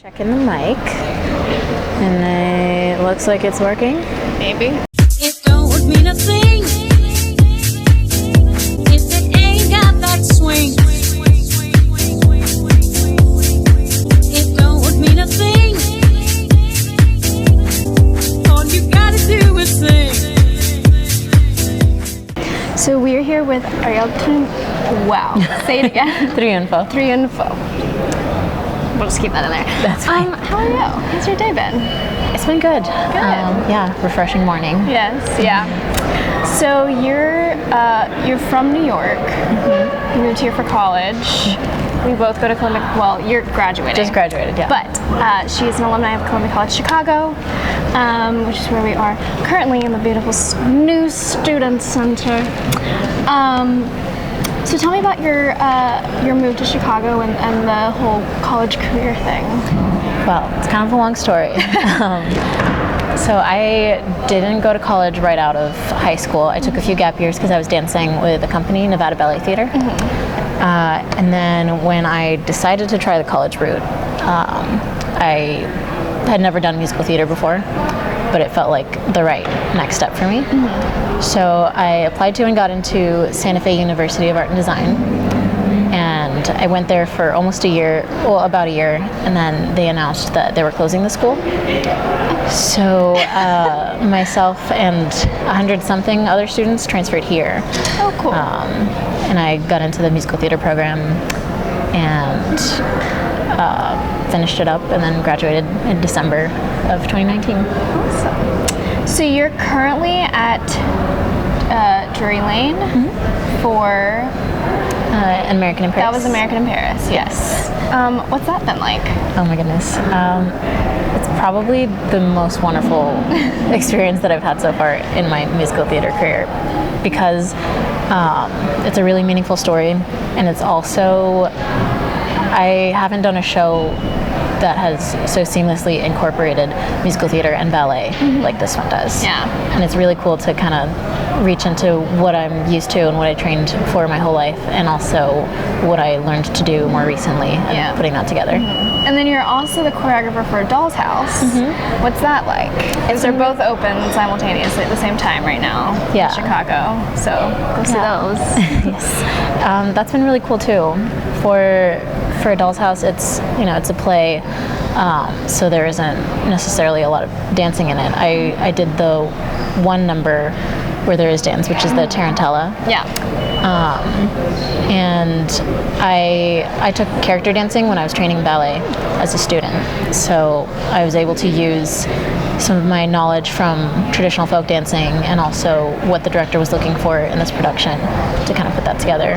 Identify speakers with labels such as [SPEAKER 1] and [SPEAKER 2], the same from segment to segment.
[SPEAKER 1] Checking the mic, and it looks like it's working.
[SPEAKER 2] Maybe.
[SPEAKER 3] It don't mean a thing if it ain't got that swing. It don't mean a thing. All you gotta do is sing.
[SPEAKER 2] So we're here with Ariel. Wow. Say it again.
[SPEAKER 1] Triunfo.
[SPEAKER 2] Triunfo. We'll just keep that in there.
[SPEAKER 1] That's fine.
[SPEAKER 2] How are you? How's your day been?
[SPEAKER 1] It's been good.
[SPEAKER 2] Good.
[SPEAKER 1] Yeah, refreshing morning.
[SPEAKER 2] Yes. Yeah. So you're from New York. Mm-hmm. You moved here for college. We both go to Columbia. Well, you're graduating.
[SPEAKER 1] Just graduated, yeah.
[SPEAKER 2] But she's an alumni of Columbia College Chicago, which is where we are currently in the beautiful new student center. So tell me about your move to Chicago and the whole college career thing.
[SPEAKER 1] Well, it's kind of a long story. So I didn't go to college right out of high school. I took a few gap years because I was dancing with a company, Nevada Ballet Theater. Mm-hmm. And then when I decided to try the college route, I had never done musical theater before, but it felt like the right next step for me. Mm-hmm. So I applied to and got into Santa Fe University of Art and Design. And I went there for almost a year, well, about a year, and then they announced that they were closing the school. So myself and 100-something other students transferred here.
[SPEAKER 2] Oh, cool.
[SPEAKER 1] And I got into the musical theater program and finished it up and then graduated in December of 2019.
[SPEAKER 2] Awesome. So you're currently at Drury Lane for...
[SPEAKER 1] American in Paris.
[SPEAKER 2] That was American in Paris, yes. What's that been like?
[SPEAKER 1] Oh my goodness. It's probably the most wonderful experience that I've had so far in my musical theater career because it's a really meaningful story, and it's also, I haven't done a show that has so seamlessly incorporated musical theater and ballet like this one does.
[SPEAKER 2] Yeah.
[SPEAKER 1] And it's really cool to kind of reach into what I'm used to and what I trained for my whole life, and also what I learned to do more recently and putting that together.
[SPEAKER 2] And then you're also the choreographer for Doll's House. What's that like? Because they're both open simultaneously at the same time right now in Chicago. So go see those.
[SPEAKER 1] Yes. That's been really cool too. For Doll's House, it's a play, so there isn't necessarily a lot of dancing in it. I did the one number where there is dance, which is the Tarantella.
[SPEAKER 2] Yeah.
[SPEAKER 1] And I took character dancing when I was training ballet as a student, so I was able to use some of my knowledge from traditional folk dancing and also what the director was looking for in this production to kind of put that together.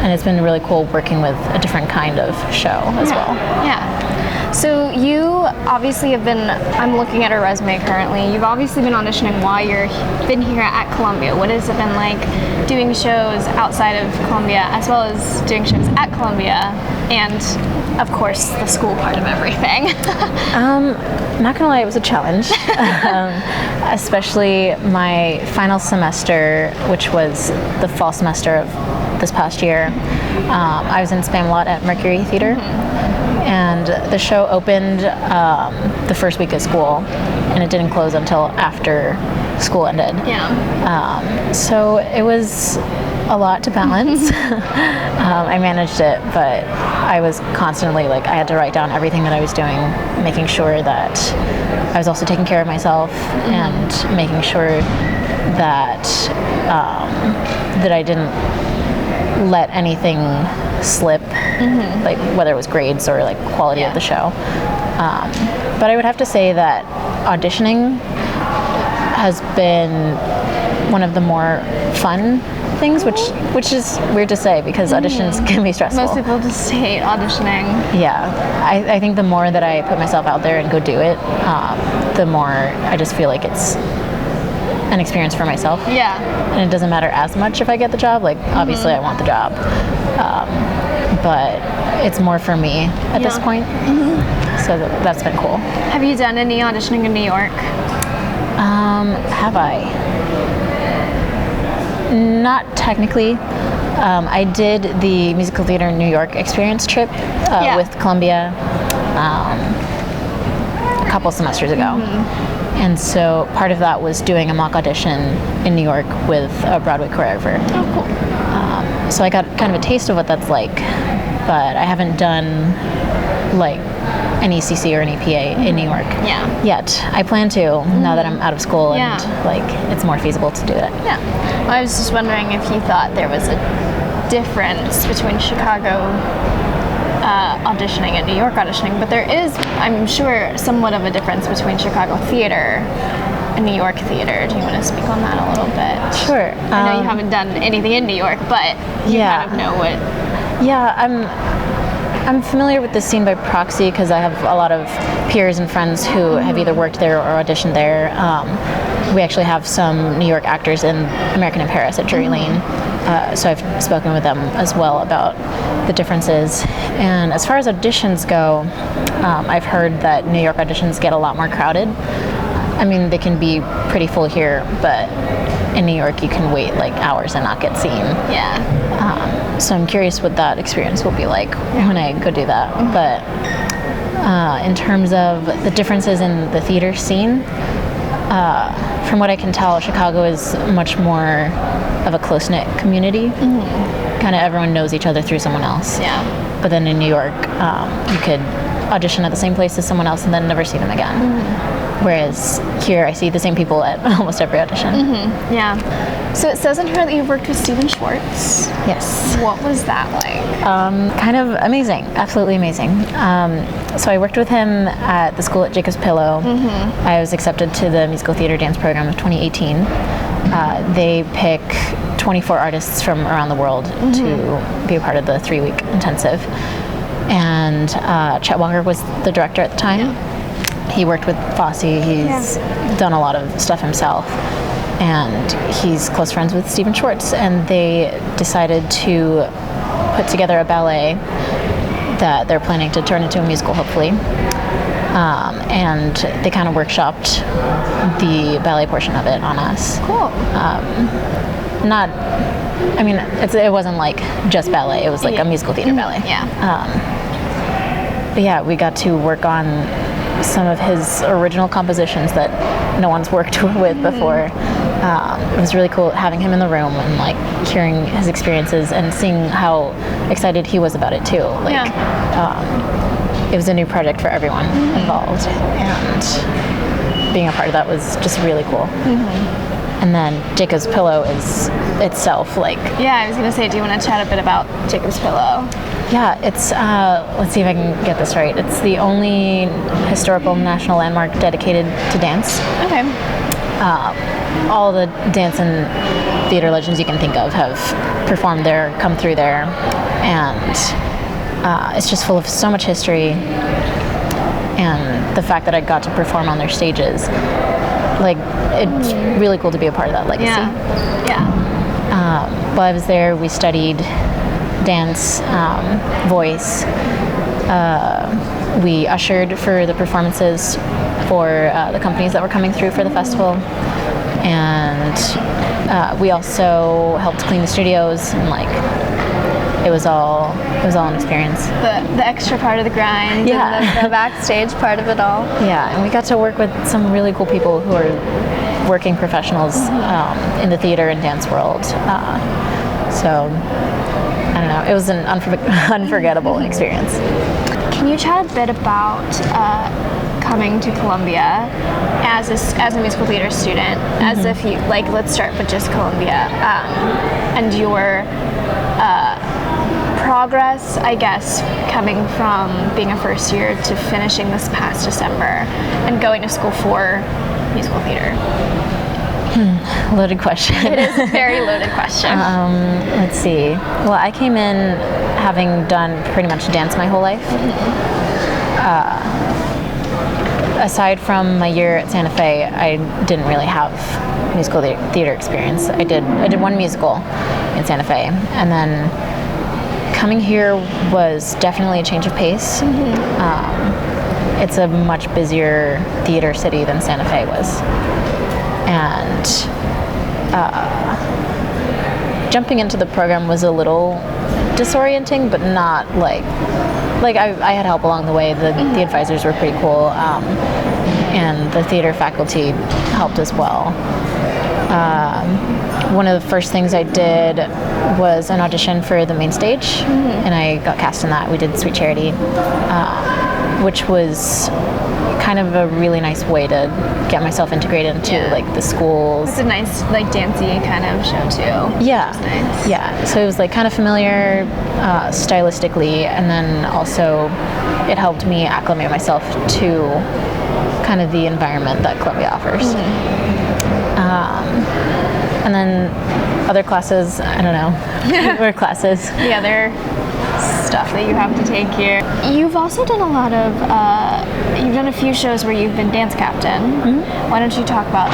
[SPEAKER 1] And it's been really cool working with a different kind of show as well.
[SPEAKER 2] Yeah. So you obviously have been, I'm looking at her resume currently, you've obviously been auditioning while you've been here at Columbia. What has it been like doing shows outside of Columbia as well as doing shows at Columbia and, of course, the school part of everything?
[SPEAKER 1] Not gonna lie, it was a challenge, especially my final semester, which was the fall semester of this past year. I was in Spamalot at Mercury Theater. And the show opened the first week of school, and it didn't close until after school ended.
[SPEAKER 2] Yeah.
[SPEAKER 1] So it was a lot to balance. I managed it, but I was constantly I had to write down everything that I was doing, making sure that I was also taking care of myself and making sure that that I didn't let anything slip, like whether it was grades or quality of the show. But I would have to say that auditioning has been one of the more fun things, which is weird to say because auditions can be stressful.
[SPEAKER 2] Most people just hate auditioning.
[SPEAKER 1] Yeah, I think the more that I put myself out there and go do it, the more I just feel like it's an experience for myself.
[SPEAKER 2] Yeah.
[SPEAKER 1] And it doesn't matter as much if I get the job. Obviously I want the job. But it's more for me at this point. So that's been cool.
[SPEAKER 2] Have you done any auditioning in New York?
[SPEAKER 1] Have I? Not technically. I did the musical theater in New York experience trip with Columbia. a couple semesters ago. And so part of that was doing a mock audition in New York with a Broadway choreographer.
[SPEAKER 2] Oh, cool.
[SPEAKER 1] So I got kind of a taste of what that's like, but I haven't done like an ECC or an EPA in New York yet. I plan to now that I'm out of school and like it's more feasible to do it.
[SPEAKER 2] Yeah. Well, I was just wondering if you thought there was a difference between Chicago auditioning and New York auditioning, but there is, I'm sure, somewhat of a difference between Chicago theater and New York theater. Do you want to speak on that a little bit?
[SPEAKER 1] Sure.
[SPEAKER 2] I know you haven't done anything in New York, but you kind of know what.
[SPEAKER 1] Yeah, I'm familiar with the scene by proxy because I have a lot of peers and friends who have either worked there or auditioned there. We actually have some New York actors in American in Paris at Drury Lane, so I've spoken with them as well about the differences. And as far as auditions go, I've heard that New York auditions get a lot more crowded. I mean, they can be pretty full here, but in New York you can wait like hours and not get seen.
[SPEAKER 2] Yeah.
[SPEAKER 1] So I'm curious what that experience will be like when I go do that. But in terms of the differences in the theater scene, from what I can tell, Chicago is much more of a close-knit community. Kind of everyone knows each other through someone else.
[SPEAKER 2] Yeah.
[SPEAKER 1] But then in New York, you could audition at the same place as someone else and then never see them again. Whereas here, I see the same people at almost every audition.
[SPEAKER 2] Yeah. So it says in here that you've worked with Stephen Schwartz.
[SPEAKER 1] Yes.
[SPEAKER 2] What was that like?
[SPEAKER 1] Kind of amazing, absolutely amazing. So I worked with him at the school at Jacob's Pillow. I was accepted to the musical theater dance program of 2018. They pick 24 artists from around the world to be a part of the 3-week intensive. And Chet Walker was the director at the time. He worked with Fosse. He's done a lot of stuff himself. And he's close friends with Stephen Schwartz. And they decided to put together a ballet that they're planning to turn into a musical, hopefully. And they kind of workshopped the ballet portion of it on us.
[SPEAKER 2] Cool.
[SPEAKER 1] It wasn't like just ballet. It was like a musical theater ballet.
[SPEAKER 2] Yeah.
[SPEAKER 1] But yeah, we got to work on some of his original compositions that no one's worked with before. It was really cool having him in the room and like hearing his experiences and seeing how excited he was about it too. It was a new project for everyone involved, and being a part of that was just really cool. And then Jacob's Pillow is itself like...
[SPEAKER 2] Yeah, I was going to say, do you want to chat a bit about Jacob's Pillow?
[SPEAKER 1] Yeah, it's, let's see if I can get this right. It's the only historical national landmark dedicated to dance.
[SPEAKER 2] Okay.
[SPEAKER 1] All the dance and theater legends you can think of have performed there, come through there, and it's just full of so much history. And the fact that I got to perform on their stages, like, it's really cool to be a part of that legacy.
[SPEAKER 2] Yeah.
[SPEAKER 1] While I was there, we studied dance, voice. We ushered for the performances for the companies that were coming through for the festival, and we also helped clean the studios, and like it was all an experience.
[SPEAKER 2] The extra part of the grind,
[SPEAKER 1] Yeah.
[SPEAKER 2] and the backstage part of it all.
[SPEAKER 1] Yeah, and we got to work with some really cool people who are working professionals in the theater and dance world. So I don't know, it was an unforgettable experience.
[SPEAKER 2] Can you chat a bit about coming to Columbia as a musical theater student, as if you, like, let's start with just Columbia, and your progress, I guess, coming from being a first year to finishing this past December and going to school for musical theater?
[SPEAKER 1] Loaded question.
[SPEAKER 2] It is a very loaded question.
[SPEAKER 1] Let's see. Well, I came in having done pretty much dance my whole life. Aside from my year at Santa Fe, I didn't really have musical theater experience. I did one musical in Santa Fe, and then coming here was definitely a change of pace. It's a much busier theater city than Santa Fe was. And jumping into the program was a little disorienting, but not like I had help along the way. The advisors were pretty cool, and the theater faculty helped as well. One of the first things I did was an audition for the main stage, and I got cast in that. We did Sweet Charity, which was kind of a really nice way to get myself integrated into like the schools.
[SPEAKER 2] It's a nice like dancey kind of show too.
[SPEAKER 1] Yeah,
[SPEAKER 2] which is nice.
[SPEAKER 1] yeah. So it was like kind of familiar stylistically, and then also it helped me acclimate myself to kind of the environment that Columbia offers. And then other classes, I don't know, or classes.
[SPEAKER 2] The other stuff that you have to take here. You've also done a lot of, you've done a few shows where you've been dance captain. Why don't you talk about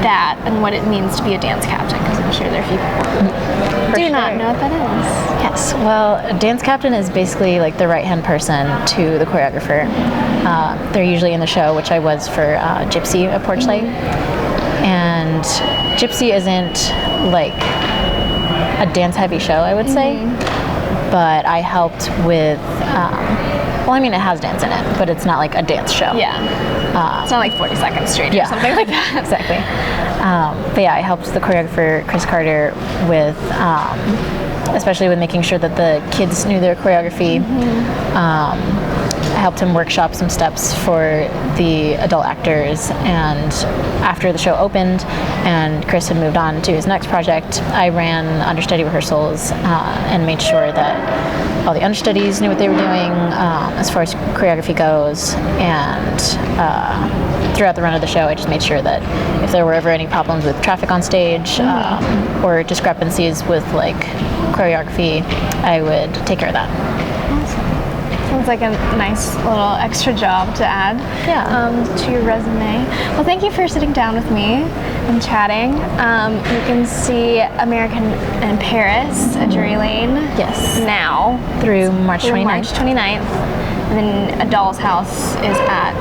[SPEAKER 2] that and what it means to be a dance captain? Because I'm sure there are few people who do not know what that is.
[SPEAKER 1] Yes, well, a dance captain is basically like the right-hand person to the choreographer. They're usually in the show, which I was for Gypsy at Porchlight. And Gypsy isn't like a dance-heavy show, I would say, but I helped with, well, I mean, it has dance in it, but it's not like a dance show.
[SPEAKER 2] Yeah. It's not like 42nd Street or something like that.
[SPEAKER 1] Exactly. But yeah, I helped the choreographer, Chris Carter, with, especially with making sure that the kids knew their choreography. I helped him workshop some steps for the adult actors, and after the show opened and Chris had moved on to his next project, I ran understudy rehearsals and made sure that all the understudies knew what they were doing as far as choreography goes, and throughout the run of the show I just made sure that if there were ever any problems with traffic on stage or discrepancies with like choreography, I would take care of that.
[SPEAKER 2] Sounds like a nice little extra job to add to your resume. Well, thank you for sitting down with me and chatting. You can see American in Paris at Drury Lane now
[SPEAKER 1] through March 29th.
[SPEAKER 2] March 29th. And then A Doll's House is at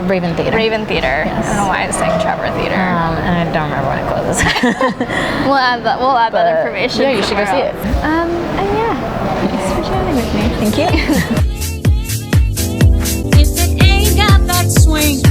[SPEAKER 1] Raven Theater.
[SPEAKER 2] Raven Theater.
[SPEAKER 1] Yes.
[SPEAKER 2] I don't know why I was saying Trevor Theater.
[SPEAKER 1] And I don't remember when it closes.
[SPEAKER 2] We'll add that information.
[SPEAKER 1] Yeah, you should go see it.
[SPEAKER 2] And yeah, thanks for chatting with me.
[SPEAKER 1] Thank you.
[SPEAKER 3] If it ain't got that swing.